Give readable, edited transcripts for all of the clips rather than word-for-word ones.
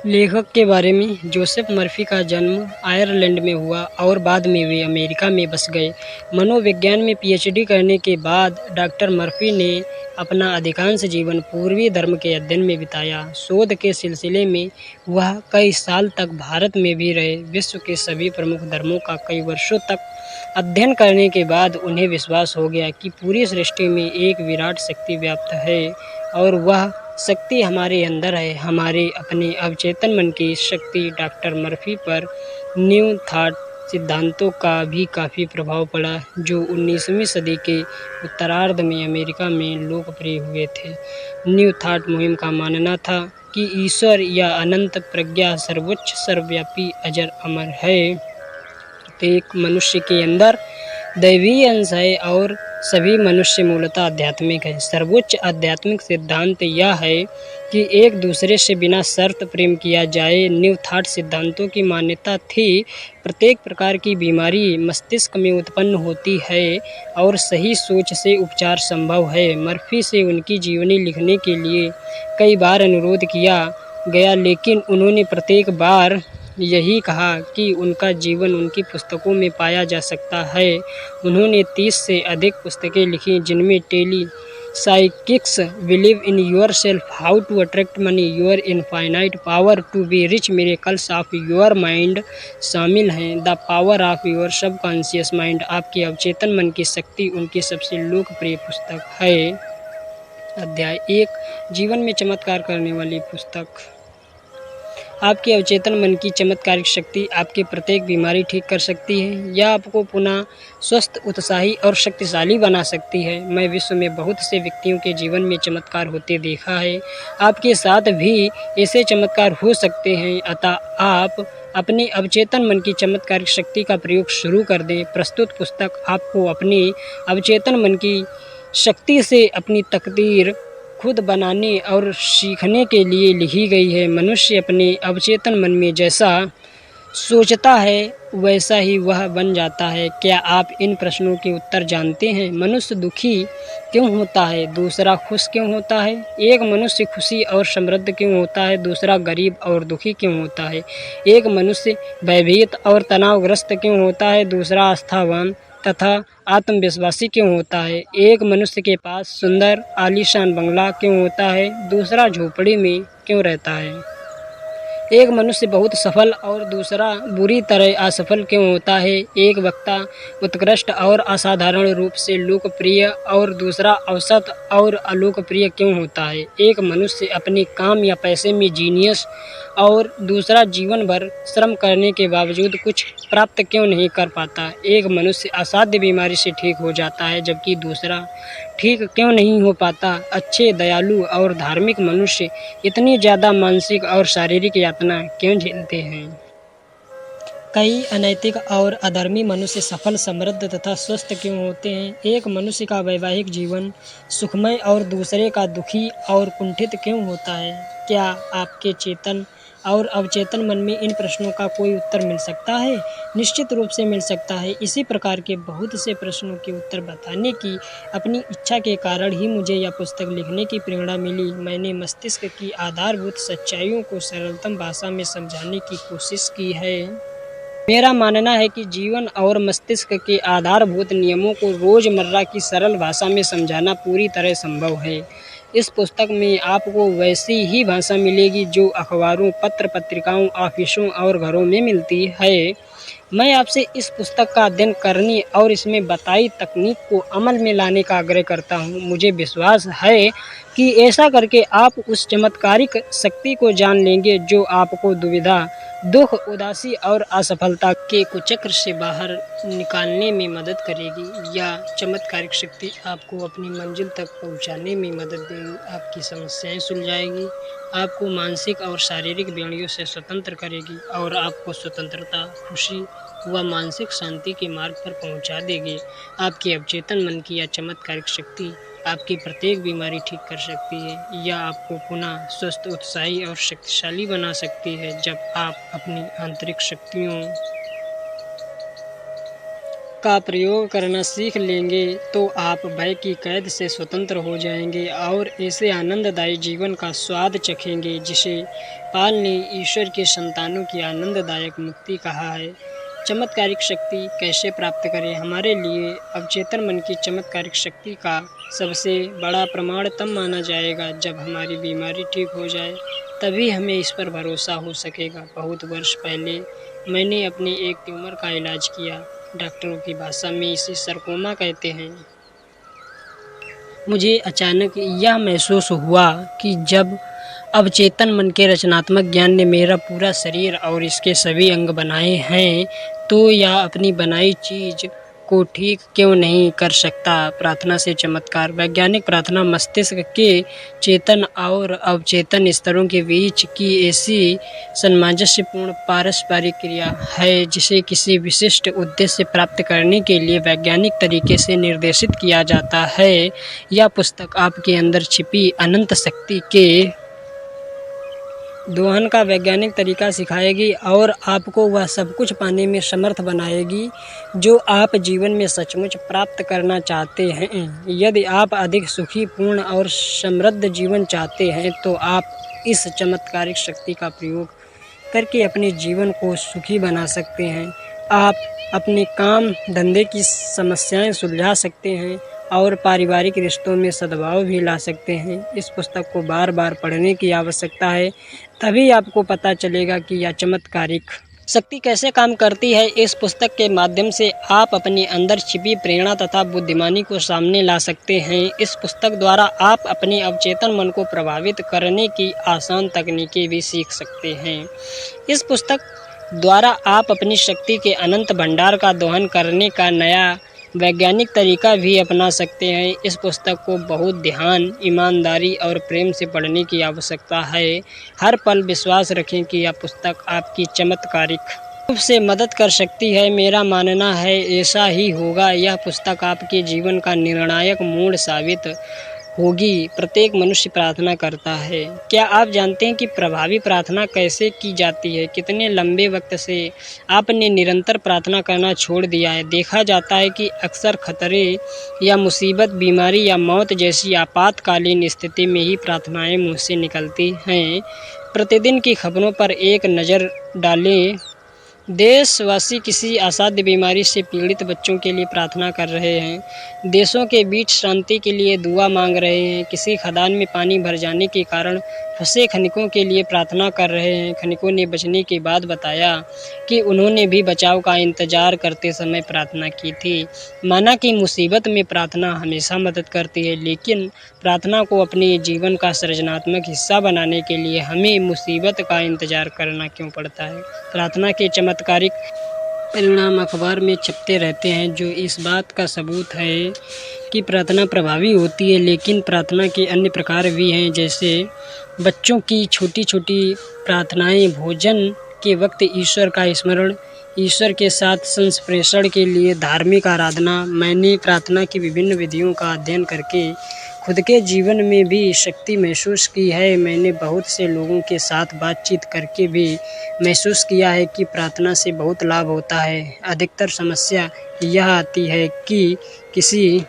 लेखक के बारे में। जोसेफ मर्फी का जन्म आयरलैंड में हुआ और बाद में वे अमेरिका में बस गए। मनोविज्ञान में पीएचडी करने के बाद डॉक्टर मर्फी ने अपना अधिकांश जीवन पूर्वी धर्म के अध्ययन में बिताया। शोध के सिलसिले में वह कई साल तक भारत में भी रहे। विश्व के सभी प्रमुख धर्मों का कई वर्षों तक अध्ययन करने के बाद उन्हें विश्वास हो गया कि पूरी सृष्टि में एक विराट शक्ति व्याप्त है और वह शक्ति हमारे अंदर है, हमारे अपने अवचेतन मन की शक्ति। डॉक्टर मर्फी पर न्यू थॉट सिद्धांतों का भी काफ़ी प्रभाव पड़ा, जो 19वीं सदी के उत्तरार्ध में अमेरिका में लोकप्रिय हुए थे। न्यू थॉट मुहिम का मानना था कि ईश्वर या अनंत प्रज्ञा सर्वोच्च, सर्वव्यापी, अजर अमर है। प्रत्येक मनुष्य के अंदर दैवीय अंश है और सभी मनुष्य मूलतः आध्यात्मिक है। सर्वोच्च आध्यात्मिक सिद्धांत यह है कि एक दूसरे से बिना शर्त प्रेम किया जाए। न्यू थॉट सिद्धांतों की मान्यता थी प्रत्येक प्रकार की बीमारी मस्तिष्क में उत्पन्न होती है और सही सोच से उपचार संभव है। मर्फी से उनकी जीवनी लिखने के लिए कई बार अनुरोध किया गया, लेकिन उन्होंने प्रत्येक बार यही कहा कि उनका जीवन उनकी पुस्तकों में पाया जा सकता है। उन्होंने 30 से अधिक पुस्तकें लिखी, जिनमें telepsychics, believe in yourself, how to attract money, your infinite power to be rich, miracles of your mind शामिल हैं। The power of your subconscious mind, आपके अवचेतन मन की शक्ति उनकी सबसे लोकप्रिय पुस्तक है। अध्याय 1, जीवन में चमत्कार करने वाली पुस्तक। आपके अवचेतन मन की चमत्कारिक शक्ति आपकी प्रत्येक बीमारी ठीक कर सकती है। यह आपको पुनः स्वस्थ, उत्साही और शक्तिशाली बना सकती है। मैं विश्व में बहुत से व्यक्तियों के जीवन में चमत्कार होते देखा है। आपके साथ भी ऐसे चमत्कार हो सकते हैं। अतः आप अपने अवचेतन मन की चमत्कारिक शक्ति का प्रयोग शुरू कर दें। प्रस्तुत पुस्तक आपको अपने अवचेतन मन की शक्ति से अपनी तकदीर खुद बनाने और सीखने के लिए लिखी गई है। मनुष्य अपने अवचेतन मन में जैसा सोचता है वैसा ही वह बन जाता है। क्या आप इन प्रश्नों के उत्तर जानते हैं? मनुष्य दुखी क्यों होता है? दूसरा खुश क्यों होता है? एक मनुष्य खुशी और समृद्ध क्यों होता है? दूसरा गरीब और दुखी क्यों होता है? एक मनुष्य भयभीत और तनावग्रस्त क्यों होता है? दूसरा आस्थावान तथा आत्मविश्वासी क्यों होता है? एक मनुष्य के पास सुंदर आलीशान बंगला क्यों होता है? दूसरा झोपड़ी में क्यों रहता है? एक मनुष्य बहुत सफल और दूसरा बुरी तरह असफल क्यों होता है? एक वक्ता उत्कृष्ट और असाधारण रूप से लोकप्रिय और दूसरा औसत और अलोकप्रिय क्यों होता है? एक मनुष्य अपने काम या पैसे में जीनियस और दूसरा जीवन भर श्रम करने के बावजूद कुछ प्राप्त क्यों नहीं कर पाता? एक मनुष्य असाध्य बीमारी से ठीक हो जाता है जबकि दूसरा ठीक क्यों नहीं हो पाता? अच्छे, दयालु और धार्मिक मनुष्य इतनी ज़्यादा मानसिक और शारीरिक यातना क्यों झेलते हैं? कई अनैतिक और अधर्मी मनुष्य सफल, समृद्ध तथा स्वस्थ क्यों होते हैं? एक मनुष्य का वैवाहिक जीवन सुखमय और दूसरे का दुखी और कुंठित क्यों होता है? क्या आपके चेतन और अवचेतन मन में इन प्रश्नों का कोई उत्तर मिल सकता है? निश्चित रूप से मिल सकता है। इसी प्रकार के बहुत से प्रश्नों के उत्तर बताने की अपनी इच्छा के कारण ही मुझे यह पुस्तक लिखने की प्रेरणा मिली। मैंने मस्तिष्क की आधारभूत सच्चाइयों को सरलतम भाषा में समझाने की कोशिश की है। मेरा मानना है कि जीवन और मस्तिष्क के आधारभूत नियमों को रोज़मर्रा की सरल भाषा में समझाना पूरी तरह संभव है। इस पुस्तक में आपको वैसी ही भाषा मिलेगी जो अखबारों, पत्र पत्रिकाओं, ऑफिसों और घरों में मिलती है। मैं आपसे इस पुस्तक का अध्ययन करने और इसमें बताई तकनीक को अमल में लाने का आग्रह करता हूँ। मुझे विश्वास है कि ऐसा करके आप उस चमत्कारिक शक्ति को जान लेंगे जो आपको दुविधा, दुख, उदासी और असफलता के कुचक्र से बाहर निकालने में मदद करेगी। यह चमत्कारिक शक्ति आपको अपनी मंजिल तक पहुंचाने में मदद देगी, आपकी समस्याएं सुलझाएगी, आपको मानसिक और शारीरिक बेड़ियों से स्वतंत्र करेगी और आपको स्वतंत्रता, खुशी व मानसिक शांति के मार्ग पर पहुंचा देगी। आपके अवचेतन मन की यह चमत्कारिक शक्ति आपकी प्रत्येक बीमारी ठीक कर सकती है। यह आपको पुनः स्वस्थ, उत्साही और शक्तिशाली बना सकती है जब आप अपनी आंतरिक शक्तियों का प्रयोग करना सीख लेंगे तो आप भय की कैद से स्वतंत्र हो जाएंगे और ऐसे आनंददायी जीवन का स्वाद चखेंगे जिसे पाल ने ईश्वर के संतानों की आनंददायक मुक्ति कहा है। चमत्कारिक शक्ति कैसे प्राप्त करें? हमारे लिए अवचेतन मन की चमत्कारिक शक्ति का सबसे बड़ा प्रमाण तब माना जाएगा जब हमारी बीमारी ठीक हो जाए, तभी हमें इस पर भरोसा हो सकेगा। बहुत वर्ष पहले मैंने अपने एक ट्यूमर का इलाज किया। डॉक्टरों की भाषा में इसे सरकोमा कहते हैं। मुझे अचानक यह महसूस हुआ कि जब अवचेतन मन के रचनात्मक ज्ञान ने मेरा पूरा शरीर और इसके सभी अंग बनाए हैं, तो यह अपनी बनाई चीज़ को ठीक क्यों नहीं कर सकता? प्रार्थना से चमत्कार। वैज्ञानिक प्रार्थना मस्तिष्क के चेतन और अवचेतन स्तरों के बीच की ऐसी सामंजस्यपूर्ण पारस्परिक क्रिया है जिसे किसी विशिष्ट उद्देश्य प्राप्त करने के लिए वैज्ञानिक तरीके से निर्देशित किया जाता है। यह पुस्तक आपके अंदर छिपी अनंत शक्ति के दोहन का वैज्ञानिक तरीका सिखाएगी और आपको वह सब कुछ पाने में समर्थ बनाएगी जो आप जीवन में सचमुच प्राप्त करना चाहते हैं। यदि आप अधिक सुखी, पूर्ण और समृद्ध जीवन चाहते हैं तो आप इस चमत्कारिक शक्ति का प्रयोग करके अपने जीवन को सुखी बना सकते हैं। आप अपने काम धंधे की समस्याएं सुलझा सकते हैं और पारिवारिक रिश्तों में सद्भाव भी ला सकते हैं। इस पुस्तक को बार बार पढ़ने की आवश्यकता है, तभी आपको पता चलेगा कि यह चमत्कारिक शक्ति कैसे काम करती है। इस पुस्तक के माध्यम से आप अपने अंदर छिपी प्रेरणा तथा बुद्धिमानी को सामने ला सकते हैं। इस पुस्तक द्वारा आप अपने अवचेतन मन को प्रभावित करने की आसान तकनीकें भी सीख सकते हैं। इस पुस्तक द्वारा आप अपनी शक्ति के अनंत भंडार का दोहन करने का नया वैज्ञानिक तरीका भी अपना सकते हैं। इस पुस्तक को बहुत ध्यान, ईमानदारी और प्रेम से पढ़ने की आवश्यकता है। हर पल विश्वास रखें कि यह पुस्तक आपकी चमत्कारिक रूप से मदद कर सकती है। मेरा मानना है ऐसा ही होगा। यह पुस्तक आपके जीवन का निर्णायक मोड़ साबित होगी। प्रत्येक मनुष्य प्रार्थना करता है। क्या आप जानते हैं कि प्रभावी प्रार्थना कैसे की जाती है? कितने लंबे वक्त से आपने निरंतर प्रार्थना करना छोड़ दिया है? देखा जाता है कि अक्सर खतरे या मुसीबत, बीमारी या मौत जैसी आपातकालीन स्थिति में ही प्रार्थनाएं मुंह से निकलती हैं। प्रतिदिन की खबरों पर एक नज़र डालें। देशवासी किसी असाध्य बीमारी से पीड़ित बच्चों के लिए प्रार्थना कर रहे हैं। देशों के बीच शांति के लिए दुआ मांग रहे हैं। किसी खदान में पानी भर जाने के कारण फंसे खनिकों के लिए प्रार्थना कर रहे हैं। खनिकों ने बचने के बाद बताया कि उन्होंने भी बचाव का इंतजार करते समय प्रार्थना की थी। माना कि मुसीबत में प्रार्थना हमेशा मदद करती है, लेकिन प्रार्थना को अपने जीवन का सृजनात्मक हिस्सा बनाने के लिए हमें मुसीबत का इंतजार करना क्यों पड़ता है? प्रार्थना के चमत्कारिक परिणाम अखबार में छपते रहते हैं, जो इस बात का सबूत है कि प्रार्थना प्रभावी होती है। लेकिन प्रार्थना के अन्य प्रकार भी हैं, जैसे बच्चों की छोटी छोटी प्रार्थनाएं, भोजन के वक्त ईश्वर का स्मरण, ईश्वर के साथ संप्रेषण के लिए धार्मिक आराधना। मैंने प्रार्थना की विभिन्न विधियों का अध्ययन करके खुद के जीवन में भी शक्ति महसूस की है। मैंने बहुत से लोगों के साथ बातचीत करके भी महसूस किया है कि प्रार्थना से बहुत लाभ होता है। अधिकतर समस्या यह आती है कि किसी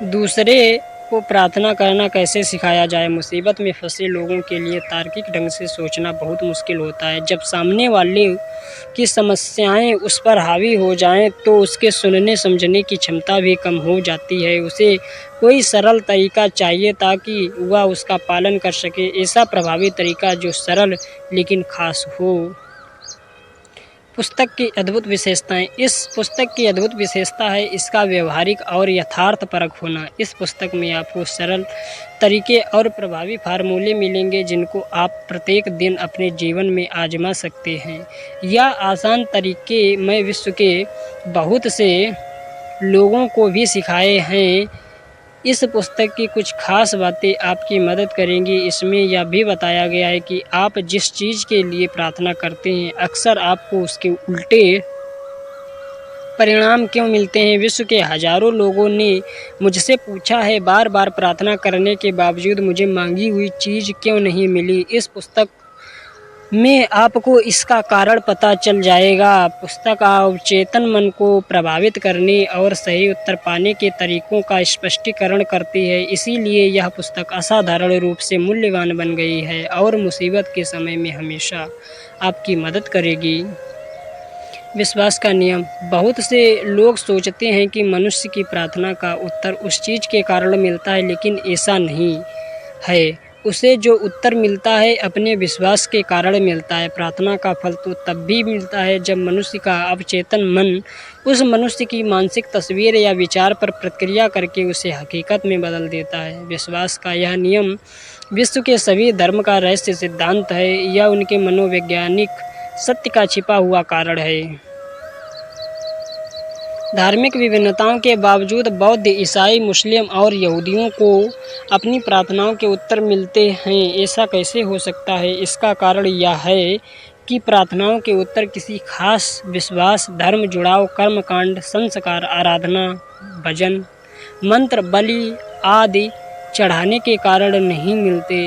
दूसरे को प्रार्थना करना कैसे सिखाया जाए। मुसीबत में फंसे लोगों के लिए तार्किक ढंग से सोचना बहुत मुश्किल होता है। जब सामने वाले की समस्याएं उस पर हावी हो जाएं, तो उसके सुनने समझने की क्षमता भी कम हो जाती है। उसे कोई सरल तरीका चाहिए ताकि वह उसका पालन कर सके। ऐसा प्रभावी तरीका जो सरल लेकिन खास हो। पुस्तक की अद्भुत विशेषताएं। इस पुस्तक की अद्भुत विशेषता है इसका व्यवहारिक और यथार्थपरक होना। इस पुस्तक में आपको सरल तरीके और प्रभावी फार्मूले मिलेंगे जिनको आप प्रत्येक दिन अपने जीवन में आजमा सकते हैं। यह आसान तरीके मैं विश्व के बहुत से लोगों को भी सिखाए हैं। इस पुस्तक की कुछ खास बातें आपकी मदद करेंगी। इसमें यह भी बताया गया है कि आप जिस चीज़ के लिए प्रार्थना करते हैं, अक्सर आपको उसके उल्टे परिणाम क्यों मिलते हैं। विश्व के हजारों लोगों ने मुझसे पूछा है, बार बार प्रार्थना करने के बावजूद मुझे मांगी हुई चीज़ क्यों नहीं मिली। इस पुस्तक में आपको इसका कारण पता चल जाएगा। पुस्तक अवचेतन मन को प्रभावित करने और सही उत्तर पाने के तरीकों का स्पष्टीकरण करती है। इसीलिए यह पुस्तक असाधारण रूप से मूल्यवान बन गई है और मुसीबत के समय में हमेशा आपकी मदद करेगी। विश्वास का नियम। बहुत से लोग सोचते हैं कि मनुष्य की प्रार्थना का उत्तर उस चीज़ के कारण मिलता है, लेकिन ऐसा नहीं है। उसे जो उत्तर मिलता है अपने विश्वास के कारण मिलता है। प्रार्थना का फल तो तब भी मिलता है जब मनुष्य का अवचेतन मन उस मनुष्य की मानसिक तस्वीर या विचार पर प्रतिक्रिया करके उसे हकीकत में बदल देता है। विश्वास का यह नियम विश्व के सभी धर्म का रहस्य सिद्धांत है या उनके मनोवैज्ञानिक सत्य का छिपा हुआ कारण है। धार्मिक विभिन्नताओं के बावजूद बौद्ध, ईसाई, मुस्लिम और यहूदियों को अपनी प्रार्थनाओं के उत्तर मिलते हैं। ऐसा कैसे हो सकता है? इसका कारण यह है कि प्रार्थनाओं के उत्तर किसी खास विश्वास, धर्म, जुड़ाव, कर्मकांड, संस्कार, आराधना, भजन, मंत्र, बलि आदि चढ़ाने के कारण नहीं मिलते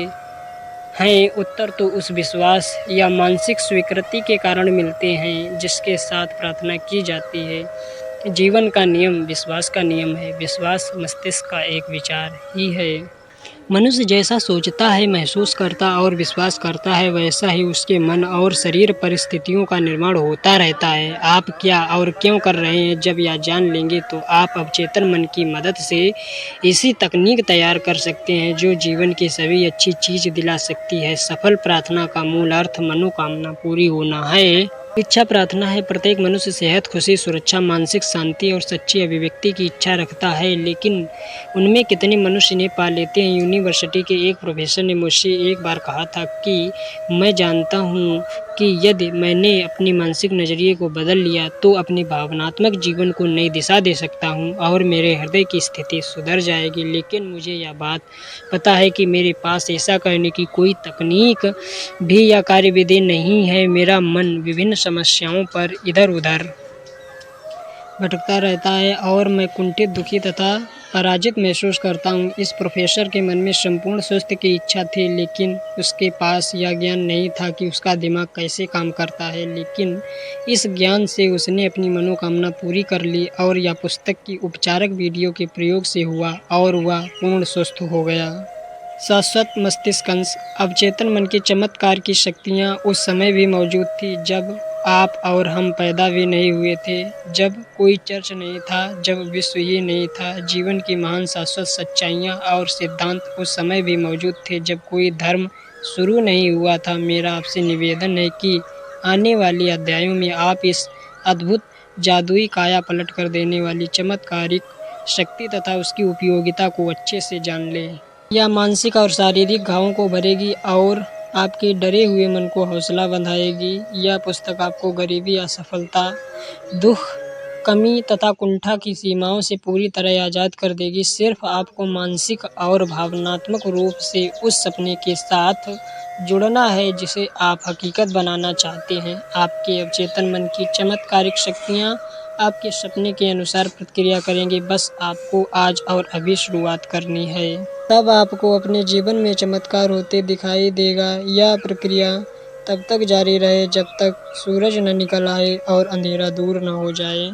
हैं। उत्तर तो उस विश्वास या मानसिक स्वीकृति के कारण मिलते हैं जिसके साथ प्रार्थना की जाती है। जीवन का नियम विश्वास का नियम है। विश्वास मस्तिष्क का एक विचार ही है। मनुष्य जैसा सोचता है, महसूस करता और विश्वास करता है, वैसा ही उसके मन और शरीर परिस्थितियों का निर्माण होता रहता है। आप क्या और क्यों कर रहे हैं, जब यह जान लेंगे तो आप अवचेतन मन की मदद से ऐसी तकनीक तैयार कर सकते हैं जो जीवन की सभी अच्छी चीज़ दिला सकती है। सफल प्रार्थना का मूल अर्थ मनोकामना पूरी होना है। इच्छा प्रार्थना है। प्रत्येक मनुष्य सेहत, खुशी, सुरक्षा, मानसिक शांति और सच्ची अभिव्यक्ति की इच्छा रखता है, लेकिन उनमें कितने मनुष्य इन्हें पा लेते हैं? यूनिवर्सिटी के एक प्रोफेसर ने मुझसे एक बार कहा था कि मैं जानता हूँ कि यदि मैंने अपनी मानसिक नज़रिए को बदल लिया तो अपने भावनात्मक जीवन को नई दिशा दे सकता हूँ और मेरे हृदय की स्थिति सुधर जाएगी। लेकिन मुझे यह बात पता है कि मेरे पास ऐसा करने की कोई तकनीक भी या कार्यविधि नहीं है। मेरा मन विभिन्न समस्याओं पर इधर उधर भटकता रहता है और मैं कुंठित, दुखी तथा पराजित महसूस करता हूँ। इस प्रोफेसर के मन में संपूर्ण स्वास्थ्य की इच्छा थी, लेकिन उसके पास यह ज्ञान नहीं था कि उसका दिमाग कैसे काम करता है। लेकिन इस ज्ञान से उसने अपनी मनोकामना पूरी कर ली और यह पुस्तक की उपचारक वीडियो के प्रयोग से हुआ और वह पूर्ण स्वस्थ हो गया। शाश्वत मस्तिष्क अंश। अवचेतन मन की चमत्कार की शक्तियाँ उस समय भी मौजूद थी जब आप और हम पैदा भी नहीं हुए थे, जब कोई चर्च नहीं था, जब विश्व ही नहीं था। जीवन की महान शाश्वत सच्चाइयाँ और सिद्धांत उस समय भी मौजूद थे जब कोई धर्म शुरू नहीं हुआ था। मेरा आपसे निवेदन है कि आने वाले अध्यायों में आप इस अद्भुत, जादुई, काया पलट कर देने वाली चमत्कारिक शक्ति तथा उसकी उपयोगिता को अच्छे से जान लें। यह मानसिक और शारीरिक घावों को भरेगी और आपके डरे हुए मन को हौसला बंधाएगी। यह पुस्तक आपको गरीबी, असफलता, दुख, कमी तथा कुंठा की सीमाओं से पूरी तरह आज़ाद कर देगी। सिर्फ आपको मानसिक और भावनात्मक रूप से उस सपने के साथ जुड़ना है जिसे आप हकीकत बनाना चाहते हैं। आपके अवचेतन मन की चमत्कारिक शक्तियाँ आपके सपने के अनुसार प्रतिक्रिया करेंगे। बस आपको आज और अभी शुरुआत करनी है। तब आपको अपने जीवन में चमत्कार होते दिखाई देगा। यह प्रक्रिया तब तक जारी रहे जब तक सूरज न निकल आए और अंधेरा दूर न हो जाए।